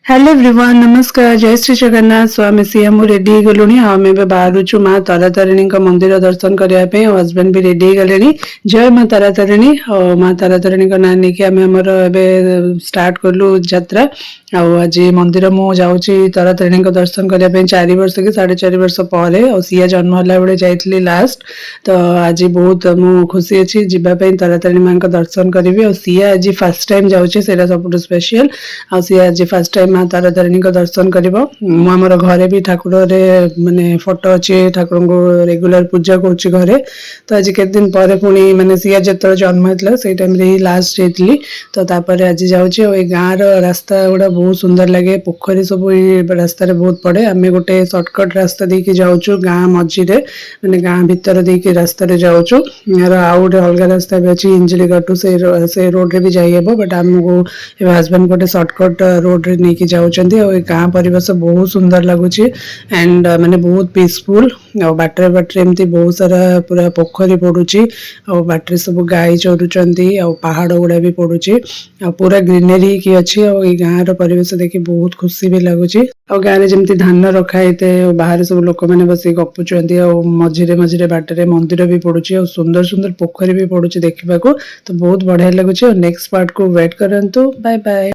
Hello everyone नमस्कार जय श्री जगन्नाथ स्वामी सी हम रेडी गलुनी आम ए बाहर माँ तारातारिणी मंदिर दर्शन करने हजबैंड भी रेडी गले जय माँ तारातारिणी और माँ तारातारिणी ना नहीं आम आमर ए स्टार्ट कलु यात्रा आज मंदिर मु जाऊँगी तारातारिणी दर्शन करने 4 वर्ष कि 4.5 वर्ष पर सिया जन्म है बेले जाइली लास्ट तो आज बहुत मु खुशी अच्छी जीवाई तारातारिणी माँ दर्शन करी और सिया आज फास्ट टाइम जाऊँगी से सब स्पेशल आ सिया आज फास्ट टाइम माँ तारातारिणी दर्शन कर घरे भी ठाकुर माने फोटो अच्छे ठाकुर को रेगुलर पूजा करुच्ची घरे तो आज केते दिन पर पुणी माने सिया जो जन्म होता से टाइम रे लास्ट जाइली तो तापर आज जाऊँगी गाँव रास्ता गुड़ा बहुत सुंदर लगे पोखरी सब रास्तार बहुत पड़े आम गोटे सर्टकट रास्ता देके जाऊँ गाँ मझीरे मैंने गाँ भितर देके रास्ता जाऊँ यार आउ गोटे अलग रास्ता भी अच्छी इंजली काटू से रोड रे भी जाइए बट आमको हजबैंड गोटे सर्टकट रोड रे नहीं जाऊँ गाँ परिवेश बहुत सुंदर लगुच एंड माने बहुत पीसफुल बाटर बाटर एमती बहुत सारा पूरा पोखरी पड़ुची बाटर सब गाई चरुंच पहाड़ गुड़ा भी पड़ुची पूरा ग्रीनरी की अच्छी गाँव परिवेश देखी बहुत खुशी भी लगुच गाँव जमी धान रखाई बाहर सब लोक मैंने बस गपुंट मझीरे मझीरे बाटर मंदिर भी पड़ुची और सुंदर सुंदर पोखरी भी पड़ुची देखा तो बहुत बढ़िया लगुच नेक्स्ट पार्ट को वेट करंतु बाय बाय।